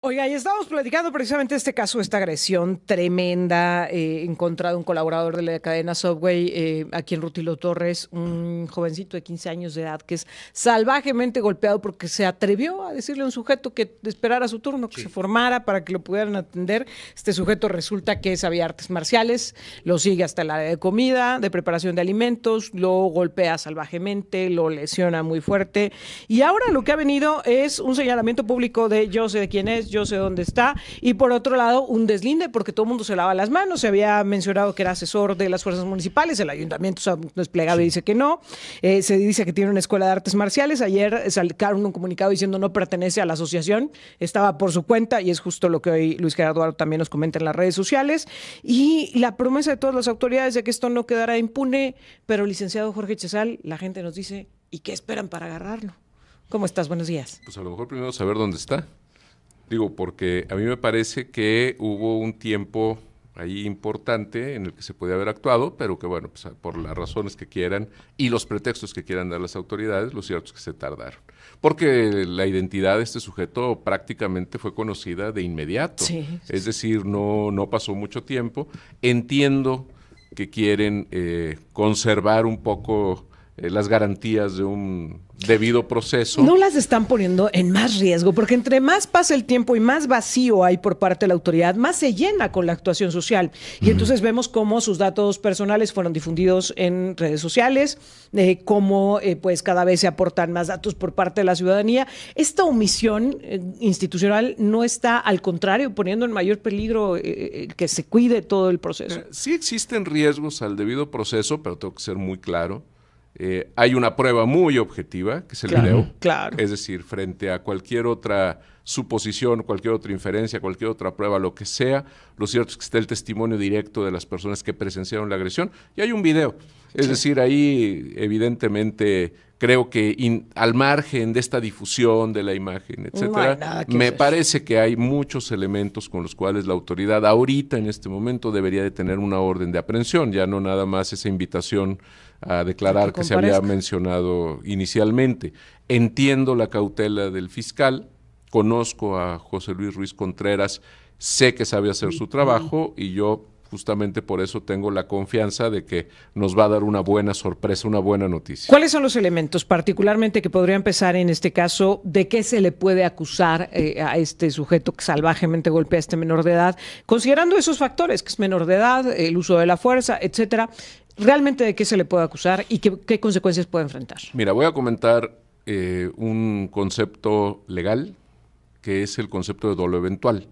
Oiga, y estábamos platicando precisamente este caso, esta agresión tremenda en contra de un colaborador de la cadena Subway, aquí en Rutilo Torres, un jovencito de 15 años de edad que es salvajemente golpeado porque se atrevió a decirle a un sujeto que esperara su turno, que se formara para que lo pudieran atender. Este sujeto resulta que sabía artes marciales, lo sigue hasta el área de comida, de preparación de alimentos, lo golpea salvajemente, lo lesiona muy fuerte. Y ahora lo que ha venido es un señalamiento público de yo sé de quién es, yo sé dónde está, y por otro lado un deslinde porque todo el mundo se lava las manos. Se había mencionado que era asesor de las fuerzas municipales, el ayuntamiento se ha desplegado y dice que no. Se dice que tiene una escuela de artes marciales. Ayer sacaron un comunicado diciendo no pertenece a la asociación, estaba por su cuenta, y es justo lo que hoy Luis Gerardo Eduardo también nos comenta en las redes sociales. Y la promesa de todas las autoridades de que esto no quedará impune, pero licenciado Jorge Chezal, la gente nos dice, ¿y qué esperan para agarrarlo? ¿Cómo estás? Buenos días. Pues a lo mejor primero saber dónde está. Digo, porque a mí me parece que hubo un tiempo ahí importante en el que se podía haber actuado, pero que bueno, pues por las razones que quieran y los pretextos que quieran dar las autoridades, lo cierto es que se tardaron. Porque la identidad de este sujeto prácticamente fue conocida de inmediato. Sí, sí, Es sí. decir, no pasó mucho tiempo. Entiendo que quieren conservar un poco las garantías de un debido proceso. No las están poniendo en más riesgo, porque entre más pasa el tiempo y más vacío hay por parte de la autoridad, más se llena con la actuación social. Y entonces vemos cómo sus datos personales fueron difundidos en redes sociales, cómo pues cada vez se aportan más datos por parte de la ciudadanía. Esta omisión institucional no está, al contrario, poniendo en mayor peligro que se cuide todo el proceso. Sí existen riesgos al debido proceso, pero tengo que ser muy claro. Hay una prueba muy objetiva, que es el Claro, video. claro. Es decir, frente a cualquier otra suposición, cualquier otra inferencia, cualquier otra prueba, lo que sea, lo cierto es que está el testimonio directo de las personas que presenciaron la agresión y hay un video. Es decir, ahí evidentemente creo que al margen de esta difusión de la imagen, No etcétera, hay nada que me hacer. parece que hay muchos elementos con los cuales la autoridad ahorita en este momento debería de tener una orden de aprehensión, ya no nada más esa invitación a declarar que se había mencionado inicialmente. Entiendo la cautela del fiscal, conozco a José Luis Ruiz Contreras, sé que sabe hacer su trabajo y yo justamente por eso tengo la confianza de que nos va a dar una buena sorpresa, una buena noticia. ¿Cuáles son los elementos particularmente que podría empezar en este caso? ¿De qué se le puede acusar a este sujeto que salvajemente golpea a este menor de edad? Considerando esos factores, que es menor de edad, el uso de la fuerza, etcétera, ¿realmente de qué se le puede acusar y qué consecuencias puede enfrentar? Mira, voy a comentar un concepto legal que es el concepto de dolo eventual.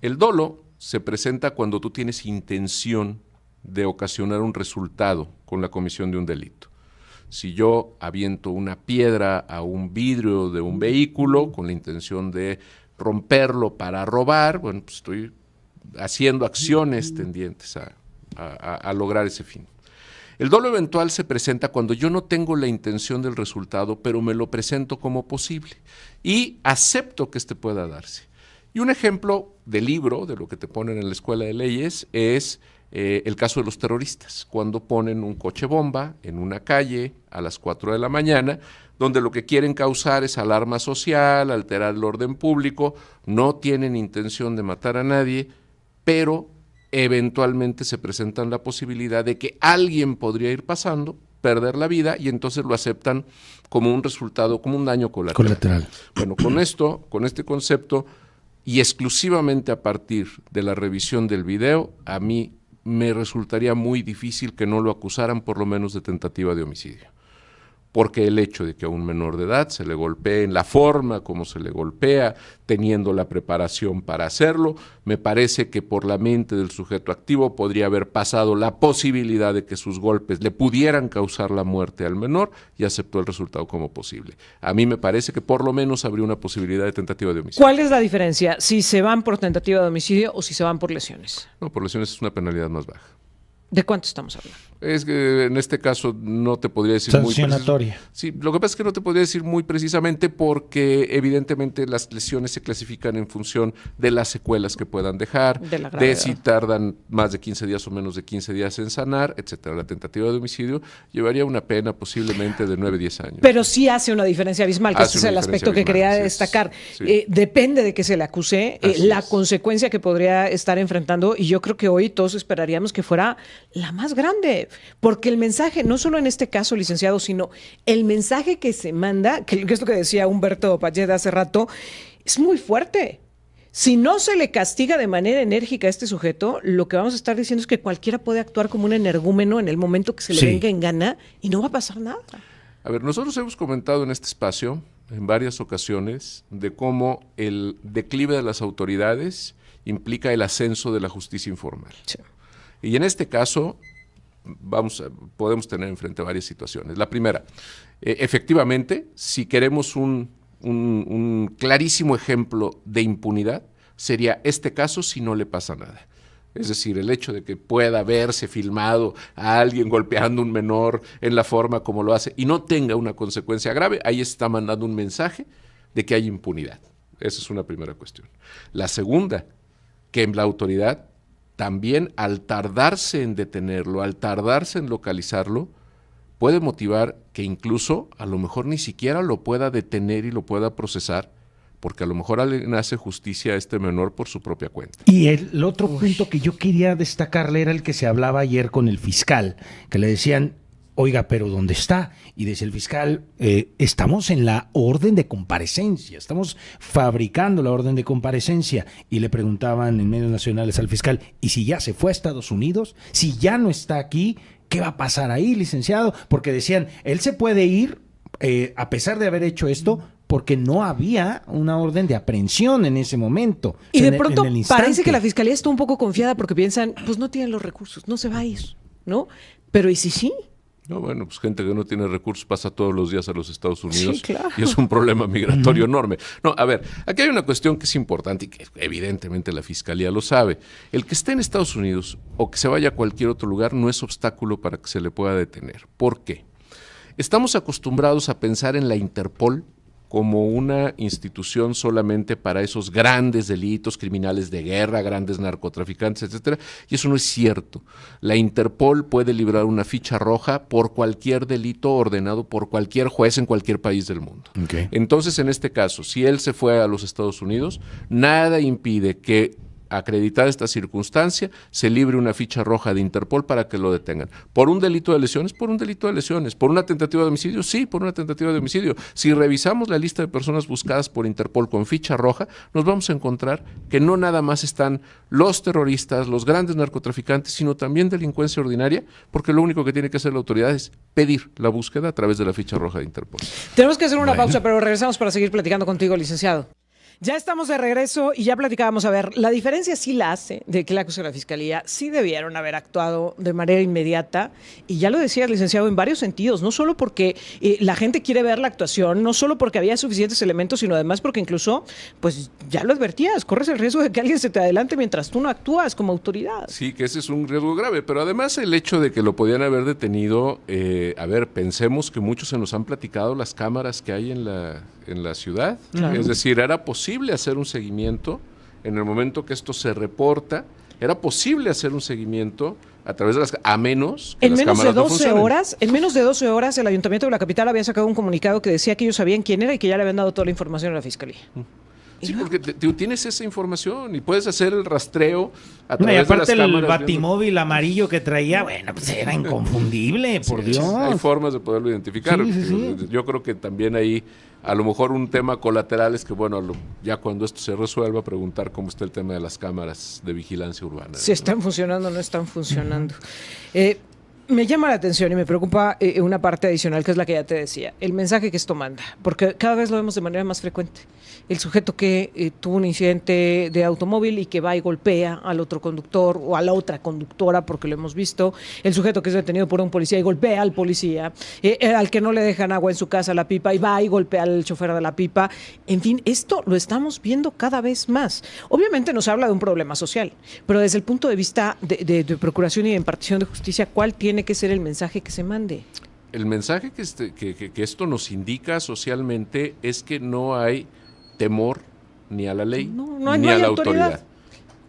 El dolo se presenta cuando tú tienes intención de ocasionar un resultado con la comisión de un delito. Si yo aviento una piedra a un vidrio de un vehículo con la intención de romperlo para robar, bueno, pues estoy haciendo acciones tendientes a lograr ese fin. El dolo eventual se presenta cuando yo no tengo la intención del resultado, pero me lo presento como posible y acepto que este pueda darse. Y un ejemplo de libro, de lo que te ponen en la escuela de leyes, es el caso de los terroristas, cuando ponen un coche bomba en una calle a las 4 de la mañana, donde lo que quieren causar es alarma social, alterar el orden público, no tienen intención de matar a nadie, pero eventualmente se presentan la posibilidad de que alguien podría ir pasando, perder la vida y entonces lo aceptan como un resultado, como un daño colateral. Bueno, con este concepto y exclusivamente a partir de la revisión del video, a mí me resultaría muy difícil que no lo acusaran por lo menos de tentativa de homicidio. Porque el hecho de que a un menor de edad se le golpee en la forma como se le golpea, teniendo la preparación para hacerlo, me parece que por la mente del sujeto activo podría haber pasado la posibilidad de que sus golpes le pudieran causar la muerte al menor y aceptó el resultado como posible. A mí me parece que por lo menos habría una posibilidad de tentativa de homicidio. ¿Cuál es la diferencia si se van por tentativa de homicidio o si se van por lesiones? No, por lesiones es una penalidad más baja. ¿De cuánto estamos hablando? Es que en este caso no te podría decir muy sancionatoria. Sí, lo que pasa es que no te podría decir muy precisamente porque evidentemente las lesiones se clasifican en función de las secuelas que puedan dejar, de si tardan más de 15 días o menos de 15 días en sanar, etcétera. La tentativa de homicidio llevaría una pena posiblemente de 9-10 años. Pero sí hace una diferencia abismal, que ese es el aspecto que quería destacar. Sí. Depende de que se le acuse, la consecuencia que podría estar enfrentando, y yo creo que hoy todos esperaríamos que fuera la más grande. Porque el mensaje, no solo en este caso, licenciado, sino el mensaje que se manda, que es lo que decía Humberto Payet hace rato, es muy fuerte. Si no se le castiga de manera enérgica a este sujeto, lo que vamos a estar diciendo es que cualquiera puede actuar como un energúmeno en el momento que se le venga en gana y no va a pasar nada. A ver, nosotros hemos comentado en este espacio, en varias ocasiones, de cómo el declive de las autoridades implica el ascenso de la justicia informal. Sí. Y en este caso podemos tener enfrente varias situaciones. La primera, efectivamente, si queremos un clarísimo ejemplo de impunidad, sería este caso si no le pasa nada. Es decir, el hecho de que pueda verse filmado a alguien golpeando a un menor en la forma como lo hace y no tenga una consecuencia grave, ahí está mandando un mensaje de que hay impunidad. Esa es una primera cuestión. La segunda, que la autoridad también al tardarse en detenerlo, al tardarse en localizarlo, puede motivar que incluso a lo mejor ni siquiera lo pueda detener y lo pueda procesar, porque a lo mejor alguien hace justicia a este menor por su propia cuenta. Y el otro punto que yo quería destacarle era el que se hablaba ayer con el fiscal, que le decían, oiga, pero ¿dónde está? Y decía el fiscal, estamos en la orden de comparecencia, estamos fabricando la orden de comparecencia. Y le preguntaban en medios nacionales al fiscal, ¿y si ya se fue a Estados Unidos? Si ya no está aquí, ¿qué va a pasar ahí, licenciado? Porque decían, él se puede ir a pesar de haber hecho esto, porque no había una orden de aprehensión en ese momento. Y de pronto parece que la fiscalía está un poco confiada porque piensan, pues no tienen los recursos, no se va a ir, ¿no? Pero ¿y si sí? No, bueno, pues gente que no tiene recursos pasa todos los días a los Estados Unidos, sí, claro, y es un problema migratorio enorme. No, a ver, aquí hay una cuestión que es importante y que evidentemente la Fiscalía lo sabe. El que esté en Estados Unidos o que se vaya a cualquier otro lugar no es obstáculo para que se le pueda detener. ¿Por qué? Estamos acostumbrados a pensar en la Interpol como una institución solamente para esos grandes delitos, criminales de guerra, grandes narcotraficantes, etcétera, y eso no es cierto. La Interpol puede librar una ficha roja por cualquier delito ordenado por cualquier juez en cualquier país del mundo. Okay. Entonces, en este caso, si él se fue a los Estados Unidos, nada impide que, acreditada esta circunstancia, se libre una ficha roja de Interpol para que lo detengan. ¿Por un delito de lesiones? Por un delito de lesiones. ¿Por una tentativa de homicidio? Sí, por una tentativa de homicidio. Si revisamos la lista de personas buscadas por Interpol con ficha roja, nos vamos a encontrar que no nada más están los terroristas, los grandes narcotraficantes, sino también delincuencia ordinaria, porque lo único que tiene que hacer la autoridad es pedir la búsqueda a través de la ficha roja de Interpol. Tenemos que hacer una pausa, pero regresamos para seguir platicando contigo, licenciado. Ya estamos de regreso y ya platicábamos, a ver, la diferencia sí la hace de que la acusa de la Fiscalía, sí debieron haber actuado de manera inmediata, y ya lo decías, licenciado, en varios sentidos, no solo porque la gente quiere ver la actuación, no solo porque había suficientes elementos, sino además porque incluso, pues ya lo advertías, corres el riesgo de que alguien se te adelante mientras tú no actúas como autoridad. Sí, que ese es un riesgo grave, pero además el hecho de que lo podían haber detenido, a ver, pensemos que muchos se nos han platicado las cámaras que hay en la ciudad, claro. Es decir, era posible hacer un seguimiento en el momento que esto se reporta, era posible hacer un seguimiento a través de a menos que en las menos cámaras de 12 no funcionen. horas, en menos de 12 horas el Ayuntamiento de la capital había sacado un comunicado que decía que ellos sabían quién era y que ya le habían dado toda la información a la Fiscalía. Sí, porque tienes esa información y puedes hacer el rastreo a través de las cámaras. Y aparte el batimóvil amarillo que traía, bueno, pues era inconfundible, por Dios. Hay formas de poderlo identificar. Sí. Yo creo que también ahí, a lo mejor un tema colateral es que, bueno, ya cuando esto se resuelva, preguntar cómo está el tema de las cámaras de vigilancia urbana. Si están funcionando o no están funcionando. Me llama la atención y me preocupa una parte adicional, que es la que ya te decía, el mensaje que esto manda, porque cada vez lo vemos de manera más frecuente. El sujeto que tuvo un incidente de automóvil y que va y golpea al otro conductor o a la otra conductora, porque lo hemos visto. El sujeto que es detenido por un policía y golpea al policía. Al que no le dejan agua en su casa, la pipa, y va y golpea al chofer de la pipa. En fin, esto lo estamos viendo cada vez más. Obviamente nos habla de un problema social, pero desde el punto de vista de procuración y de impartición de justicia, ¿cuál tiene que ser el mensaje que se mande? El mensaje que esto nos indica socialmente es que no hay temor ni a la ley ni a la autoridad.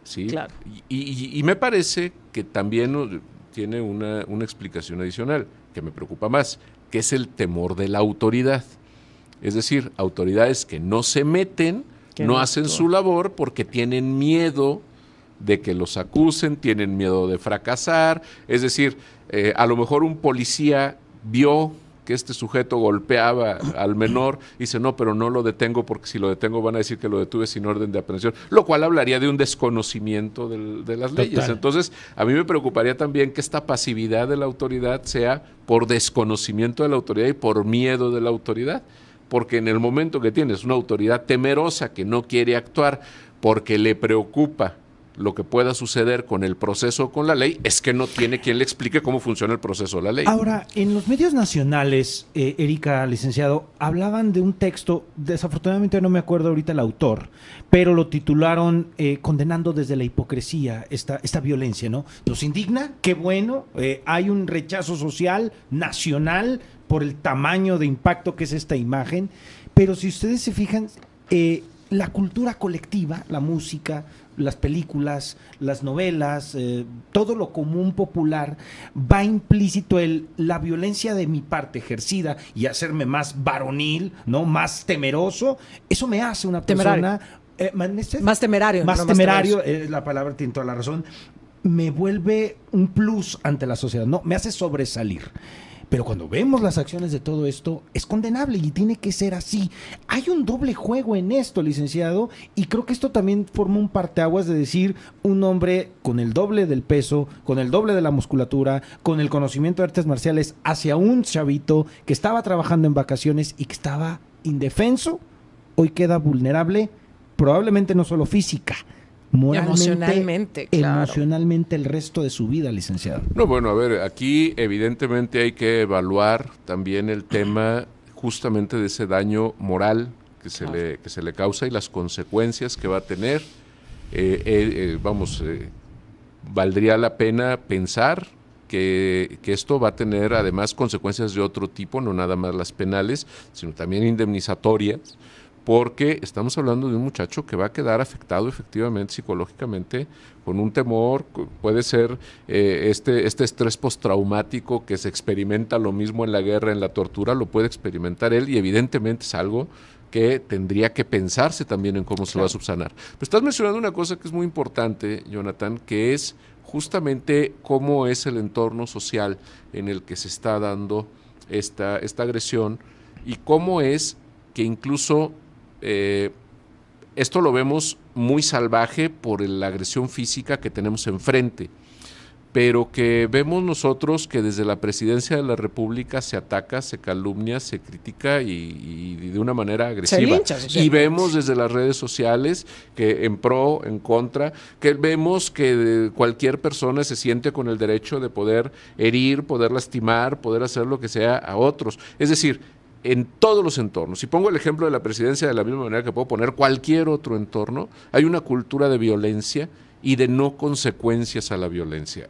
¿Sí? Claro. Y me parece que también tiene una explicación adicional que me preocupa más, que es el temor de la autoridad. Es decir, autoridades que no se meten, no hacen su labor porque tienen miedo de que los acusen, tienen miedo de fracasar. Es decir, a lo mejor un policía vio que este sujeto golpeaba al menor y dice, no, pero no lo detengo porque si lo detengo van a decir que lo detuve sin orden de aprehensión, lo cual hablaría de un desconocimiento de las leyes. Entonces, a mí me preocuparía también que esta pasividad de la autoridad sea por desconocimiento de la autoridad y por miedo de la autoridad, porque en el momento que tienes una autoridad temerosa que no quiere actuar porque le preocupa lo que pueda suceder con el proceso o con la ley, es que no tiene quien le explique cómo funciona el proceso o la ley. Ahora, en los medios nacionales, Erika, licenciado, hablaban de un texto, desafortunadamente no me acuerdo ahorita el autor, pero lo titularon condenando desde la hipocresía esta violencia, ¿no? ¿Nos indigna? Qué bueno, hay un rechazo social, nacional, por el tamaño de impacto que es esta imagen, pero si ustedes se fijan, la cultura colectiva, la música, las películas, las novelas, todo lo común popular, va implícito la violencia de mi parte ejercida y hacerme más varonil, ¿no? Más temeroso. Eso me hace una persona... más temerario. Más temerario, es la palabra, tiene toda la razón. Me vuelve un plus ante la sociedad, ¿no? Me hace sobresalir. Pero cuando vemos las acciones de todo esto, es condenable y tiene que ser así. Hay un doble juego en esto, licenciado, y creo que esto también forma un parteaguas de decir un hombre con el doble del peso, con el doble de la musculatura, con el conocimiento de artes marciales, hacia un chavito que estaba trabajando en vacaciones y que estaba indefenso, hoy queda vulnerable, probablemente no solo física, moralmente, emocionalmente el resto de su vida, licenciado. No, bueno, a ver, aquí evidentemente hay que evaluar también el tema justamente de ese daño moral que se le causa y las consecuencias que va a tener. Valdría la pena pensar que esto va a tener además consecuencias de otro tipo, no nada más las penales, sino también indemnizatorias, porque estamos hablando de un muchacho que va a quedar afectado efectivamente psicológicamente con un temor, puede ser este estrés postraumático que se experimenta lo mismo en la guerra, en la tortura, lo puede experimentar él y evidentemente es algo que tendría que pensarse también en cómo se va a subsanar. Pero estás mencionando una cosa que es muy importante, Jonathan, que es justamente cómo es el entorno social en el que se está dando esta agresión y cómo es que incluso esto lo vemos muy salvaje por la agresión física que tenemos enfrente, pero que vemos nosotros que desde la presidencia de la República se ataca, se calumnia, se critica y de una manera agresiva. Y vemos desde las redes sociales que en pro, en contra, que vemos que cualquier persona se siente con el derecho de poder herir, poder lastimar, poder hacer lo que sea a otros. Es decir, en todos los entornos, si pongo el ejemplo de la presidencia de la misma manera que puedo poner cualquier otro entorno, hay una cultura de violencia y de no consecuencias a la violencia.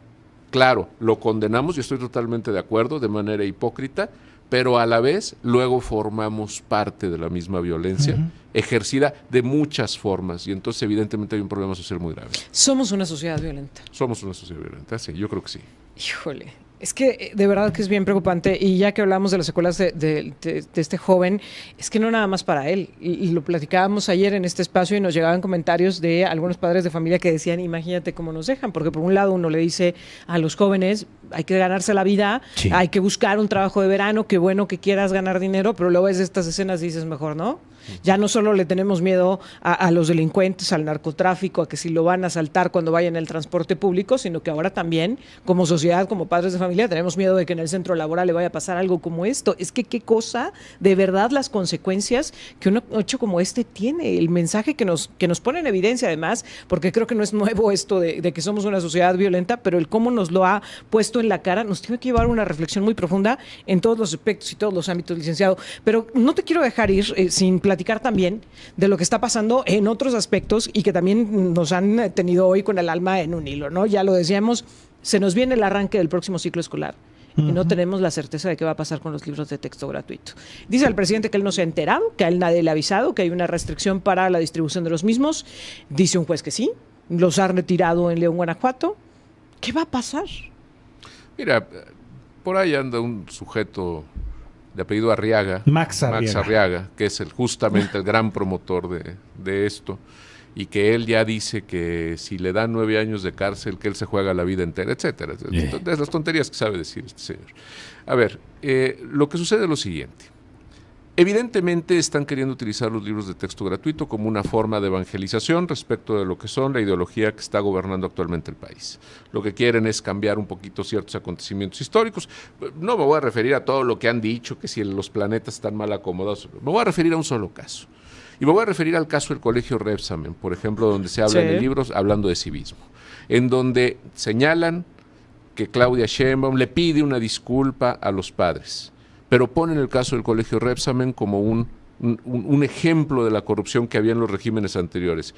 Claro, lo condenamos y estoy totalmente de acuerdo, de manera hipócrita, pero a la vez luego formamos parte de la misma violencia, ejercida de muchas formas, y entonces evidentemente hay un problema social muy grave. Somos una sociedad violenta. Somos una sociedad violenta, sí, yo creo que sí. Híjole. Es que de verdad que es bien preocupante y ya que hablamos de las secuelas de este joven, es que no nada más para él. Y lo platicábamos ayer en este espacio y nos llegaban comentarios de algunos padres de familia que decían, imagínate cómo nos dejan, porque por un lado uno le dice a los jóvenes, hay que ganarse la vida, hay que buscar un trabajo de verano, qué bueno que quieras ganar dinero, pero luego ves estas escenas y dices, mejor no. Ya no solo le tenemos miedo a los delincuentes, al narcotráfico, a que si lo van a asaltar cuando vayan en el transporte público, sino que ahora también, como sociedad, como padres de familia, tenemos miedo de que en el centro laboral le vaya a pasar algo como esto. Es que qué cosa, de verdad, las consecuencias que un hecho como este tiene, el mensaje que nos pone en evidencia, además, porque creo que no es nuevo esto de que somos una sociedad violenta, pero el cómo nos lo ha puesto en la cara nos tiene que llevar a una reflexión muy profunda en todos los aspectos y todos los ámbitos, licenciado. Pero no te quiero dejar ir sin platicar también de lo que está pasando en otros aspectos y que también nos han tenido hoy con el alma en un hilo, ¿no? Ya lo decíamos, se nos viene el arranque del próximo ciclo escolar y no tenemos la certeza de qué va a pasar con los libros de texto gratuito. Dice el presidente que él no se ha enterado, que a él nadie le ha avisado, que hay una restricción para la distribución de los mismos. Dice un juez que sí, los ha retirado en León, Guanajuato. ¿Qué va a pasar? Mira, por ahí anda un sujeto de apellido Arriaga, Max Arriaga, que es justamente el gran promotor de esto, y que él ya dice que si le dan 9 años de cárcel, que él se juega la vida entera, etcétera. De las tonterías que sabe decir este señor. A ver, lo que sucede es lo siguiente. Evidentemente están queriendo utilizar los libros de texto gratuito como una forma de evangelización respecto de lo que son la ideología que está gobernando actualmente el país. Lo que quieren es cambiar un poquito ciertos acontecimientos históricos. No me voy a referir a todo lo que han dicho, que si los planetas están mal acomodados. Me voy a referir a un solo caso. Y me voy a referir al caso del Colegio Rebsamen, por ejemplo, donde se habla en el libro hablando de civismo, en donde señalan que Claudia Sheinbaum le pide una disculpa a los padres, pero ponen el caso del Colegio Rebsamen como un ejemplo de la corrupción que había en los regímenes anteriores.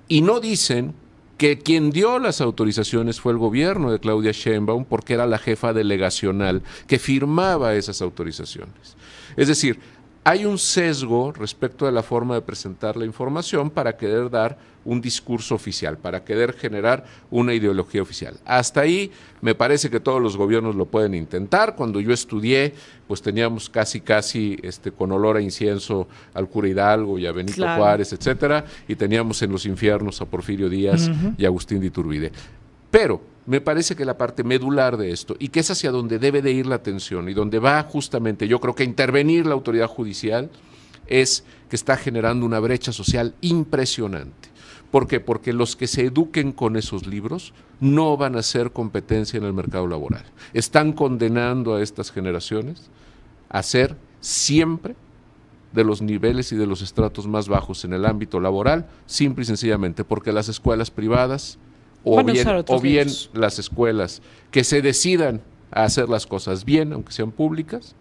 Y no dicen que quien dio las autorizaciones fue el gobierno de Claudia Sheinbaum, porque era la jefa delegacional que firmaba esas autorizaciones. Es decir, hay un sesgo respecto de la forma de presentar la información para querer dar un discurso oficial, para querer generar una ideología oficial. Hasta ahí me parece que todos los gobiernos lo pueden intentar. Cuando yo estudié, pues teníamos casi con olor a incienso al cura Hidalgo y a Benito Juárez, etcétera, y teníamos en los infiernos a Porfirio Díaz y a Agustín de Iturbide. Pero me parece que la parte medular de esto, y que es hacia donde debe de ir la atención y donde va justamente, yo creo que intervenir la autoridad judicial, es que está generando una brecha social impresionante. ¿Por qué? Porque los que se eduquen con esos libros no van a ser competencia en el mercado laboral. Están condenando a estas generaciones a ser siempre de los niveles y de los estratos más bajos en el ámbito laboral, simple y sencillamente porque las escuelas privadas o bien las escuelas que se decidan a hacer las cosas bien, aunque sean públicas,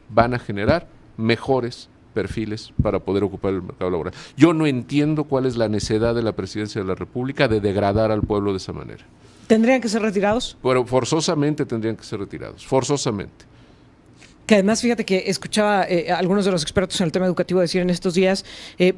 van a generar mejores perfiles para poder ocupar el mercado laboral. Yo no entiendo cuál es la necedad de la Presidencia de la República de degradar al pueblo de esa manera. ¿Tendrían que ser retirados? Pero forzosamente tendrían que ser retirados, forzosamente. Que además, fíjate que escuchaba a algunos de los expertos en el tema educativo decir en estos días,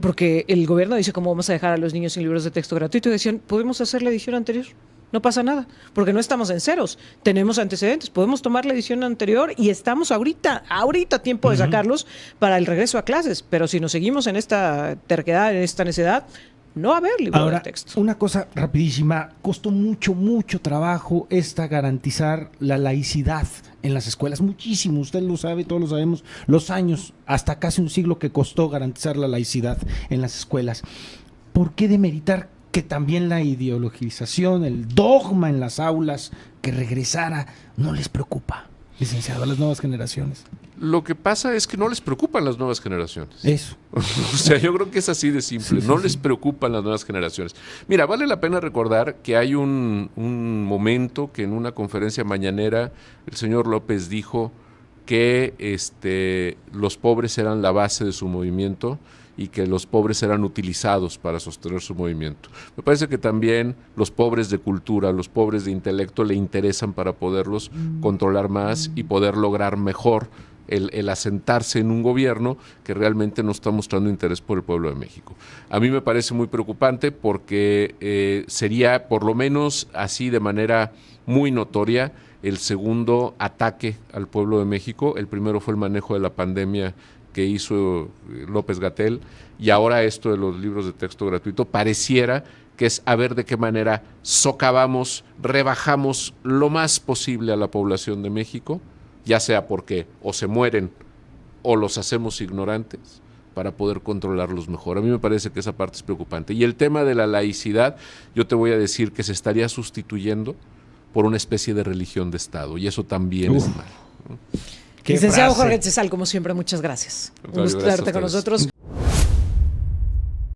porque el gobierno dice cómo vamos a dejar a los niños sin libros de texto gratuito, y decían, podemos hacer la edición anterior, no pasa nada, porque no estamos en ceros, tenemos antecedentes, podemos tomar la edición anterior y estamos ahorita a tiempo de sacarlos para el regreso a clases, pero si nos seguimos en esta terquedad, en esta necedad, no va a haber libro de texto. Una cosa rapidísima, costó mucho trabajo garantizar la laicidad en las escuelas, muchísimo, usted lo sabe, todos lo sabemos, los años, hasta casi un siglo que costó garantizar la laicidad en las escuelas. ¿Por qué demeritar que también la ideologización, el dogma en las aulas, que regresara, no les preocupa, licenciado, a las nuevas generaciones? Lo que pasa es que no les preocupan las nuevas generaciones. Eso. O sea, yo creo que es así de simple. No les preocupan las nuevas generaciones. Mira, vale la pena recordar que hay un momento que en una conferencia mañanera el señor López dijo que los pobres eran la base de su movimiento y que los pobres eran utilizados para sostener su movimiento. Me parece que también los pobres de cultura, los pobres de intelecto le interesan para poderlos controlar más y poder lograr mejor el asentarse en un gobierno que realmente no está mostrando interés por el pueblo de México. A mí me parece muy preocupante porque sería, por lo menos así de manera muy notoria, el segundo ataque al pueblo de México. El primero fue el manejo de la pandemia que hizo López-Gatell, y ahora esto de los libros de texto gratuito pareciera que es a ver de qué manera socavamos, rebajamos lo más posible a la población de México, ya sea porque o se mueren o los hacemos ignorantes, para poder controlarlos mejor. A mí me parece que esa parte es preocupante. Y el tema de la laicidad, yo te voy a decir que se estaría sustituyendo por una especie de religión de Estado, y eso también es mal, ¿no? Licenciado Jorge Etzezal, como siempre, muchas gracias. Un gusto tenerte con nosotros.